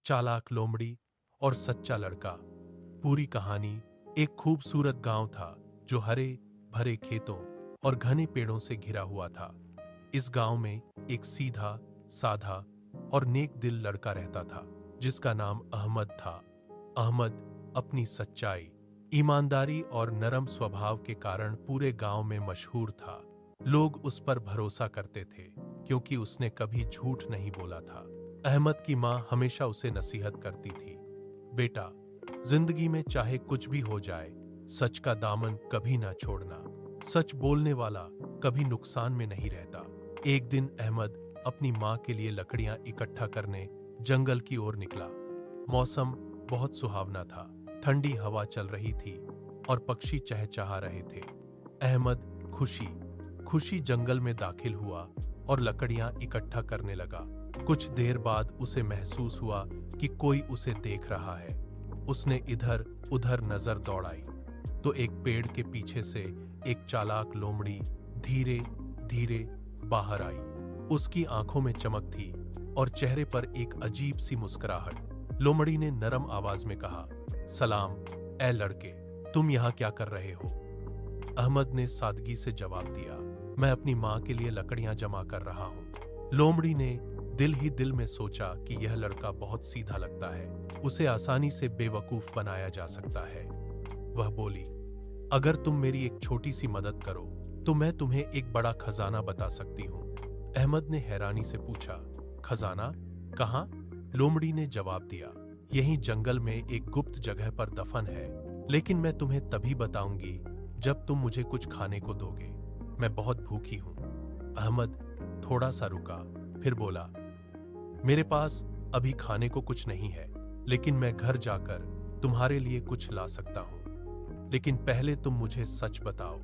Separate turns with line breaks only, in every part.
चालाक लोमड़ी और सच्चा लड़का। पूरी कहानी एक खूबसूरत गांव था जो हरे भरे खेतों और घने पेड़ों से घिरा हुआ था। इस गांव में एक सीधा साधा और नेक दिल लड़का रहता था जिसका नाम अहमद था। अहमद अपनी सच्चाई, ईमानदारी और नरम स्वभाव के कारण पूरे गांव में मशहूर था। लोग उस पर भरोसा करते थे क्योंकि उसने कभी झूठ नहीं बोला था। अहमद की मां हमेशा उसे नसीहत करती थी, बेटा, जिंदगी में चाहे कुछ भी हो जाए, सच का दामन कभी ना छोड़ना। सच बोलने वाला कभी नुकसान में नहीं रहता। एक दिन अहमद अपनी मां के लिए लकड़ियां इकट्ठा करने जंगल की ओर निकला। मौसम बहुत सुहावना था, ठंडी हवा चल रही थी और पक्षी चहचहा रहे थे। अहमद खुशी खुशी जंगल में दाखिल हुआ और लकड़ियां इकट्ठा करने लगा। कुछ देर बाद उसे महसूस हुआ कि कोई उसे देख रहा है। उसने इधर उधर नजर दौड़ाई तो एक पेड़ के पीछे से एक चालाक लोमड़ी धीरे धीरे बाहर आई। उसकी आंखों में चमक थी और चेहरे पर एक अजीब सी मुस्कुराहट। लोमड़ी ने नरम आवाज में कहा, सलाम ए लड़के, तुम यहां क्या कर रहे हो? अहमद ने सादगी से जवाब दिया, मैं अपनी मां के लिए लकड़ियां जमा कर रहा हूं। लोमड़ी ने दिल ही दिल में सोचा कि यह लड़का बहुत सीधा लगता है, उसे आसानी से बेवकूफ बनाया जा सकता है। वह बोली, अगर तुम मेरी एक छोटी सी मदद करो तो मैं तुम्हें एक बड़ा खजाना बता सकती हूँ। अहमद ने हैरानी से पूछा, खजाना? कहाँ? लोमड़ी ने जवाब दिया, यहीं जंगल में एक गुप्त जगह पर दफन है, लेकिन मैं तुम्हें तभी बताऊंगी जब तुम मुझे कुछ खाने को दोगे। मैं बहुत भूखी हूं। अहमद थोड़ा सा रुका, फिर बोला, मेरे पास अभी खाने को कुछ नहीं है, लेकिन मैं घर जाकर तुम्हारे लिए कुछ ला सकता हूं। लेकिन पहले तुम मुझे सच बताओ,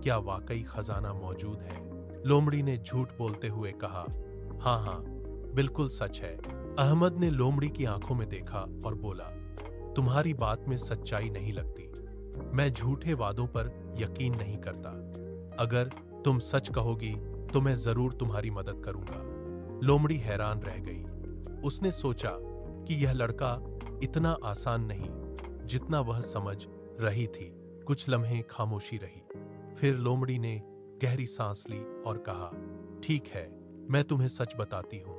क्या वाकई खजाना मौजूद है? लोमड़ी ने झूठ बोलते हुए कहा, हाँ हाँ, बिल्कुल सच है। अहमद ने लोमड़ी की आंखों में देखा और बोला, तुम्हारी बात में सच्चाई नहीं लगती। मैं झूठे वादों पर यकीन नहीं करता। अगर तुम सच कहोगी तो मैं जरूर तुम्हारी मदद करूंगा। लोमड़ी हैरान रह गई। उसने सोचा कि यह लड़का इतना आसान नहीं जितना वह समझ रही थी। कुछ लम्हे खामोशी रही। फिर लोमड़ी ने गहरी सांस ली और कहा, ठीक है, मैं तुम्हें सच बताती हूं।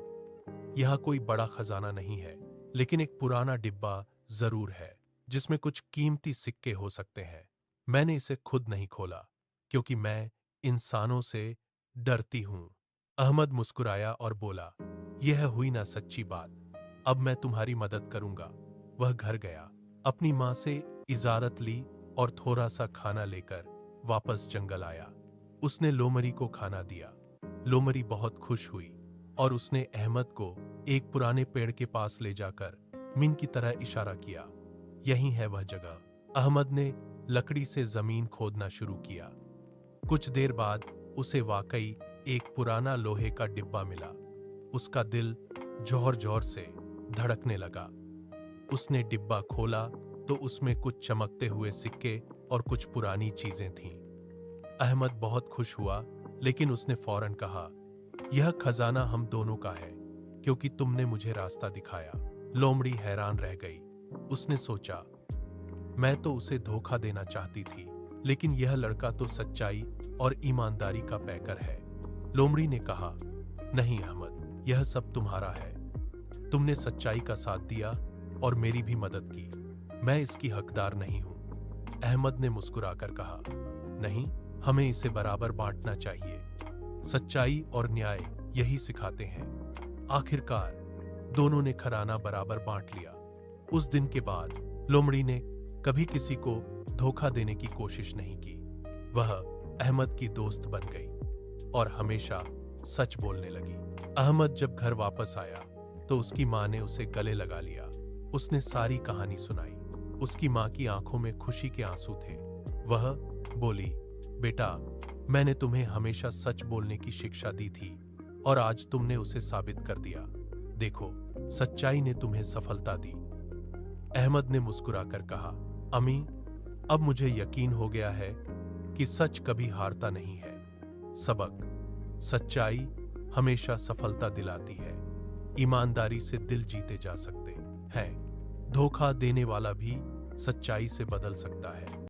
यह कोई बड़ा खजाना नहीं है, लेकिन एक पुराना डिब्बा जरूर है जिसमें कुछ कीमती सिक्के हो सकते हैं। मैंने इसे खुद नहीं खोला क्योंकि मैं इंसानों से डरती हूं। अहमद मुस्कुराया और बोला, यह हुई ना सच्ची बात। अब मैं तुम्हारी मदद करूंगा। वह घर गया, अपनी मां से इजाजत ली और थोड़ा सा खाना लेकर वापस जंगल आया। उसने लोमड़ी को खाना दिया। लोमड़ी बहुत खुश हुई और उसने अहमद को एक पुराने पेड़ के पास ले जाकर मिन की तरह इशारा किया, यही है वह जगह। अहमद ने लकड़ी से जमीन खोदना शुरू किया। कुछ देर बाद उसे वाकई एक पुराना लोहे का डिब्बा मिला। उसका दिल जोर जोर से धड़कने लगा। उसने डिब्बा खोला तो उसमें कुछ चमकते हुए सिक्के और कुछ पुरानी चीजें थीं। अहमद बहुत खुश हुआ, लेकिन उसने फौरन कहा, यह खजाना हम दोनों का है क्योंकि तुमने मुझे रास्ता दिखाया। लोमड़ी हैरान रह गई। उसने सोचा, मैं तो उसे धोखा देना चाहती थी, लेकिन यह लड़का तो सच्चाई और ईमानदारी का पैकर है। लोमड़ी ने कहा, नहीं अहमद, यह सब तुम्हारा है। तुमने सच्चाई का साथ दिया और मेरी भी मदद की। मैं इसकी हकदार नहीं हूं। अहमद ने मुस्कुराकर कहा, नहीं, हमें इसे बराबर बांटना चाहिए। सच्चाई और न्याय यही सिखाते हैं। आखिरकार दोनों ने खजाना बराबर बांट लिया। उस दिन के बाद लोमड़ी ने कभी किसी को धोखा देने की कोशिश नहीं की। वह अहमद की दोस्त बन गई और हमेशा सच बोलने लगी। अहमद जब घर वापस आया तो उसकी मां ने उसे गले लगा लिया। उसने सारी कहानी सुनाई। उसकी मां की आंखों में खुशी के आंसू थे। वह बोली, बेटा, मैंने तुम्हें हमेशा सच बोलने की शिक्षा दी थी और आज तुमने उसे साबित कर दिया। देखो, सच्चाई ने तुम्हें सफलता दी। अहमद ने मुस्कुराकर कहा, अम्मी, अब मुझे यकीन हो गया है कि सच कभी हारता नहीं है। सबक, सच्चाई हमेशा सफलता दिलाती है। ईमानदारी से दिल जीते जा सकते। है। धोखा देने वाला भी सच्चाई से बदल सकता है।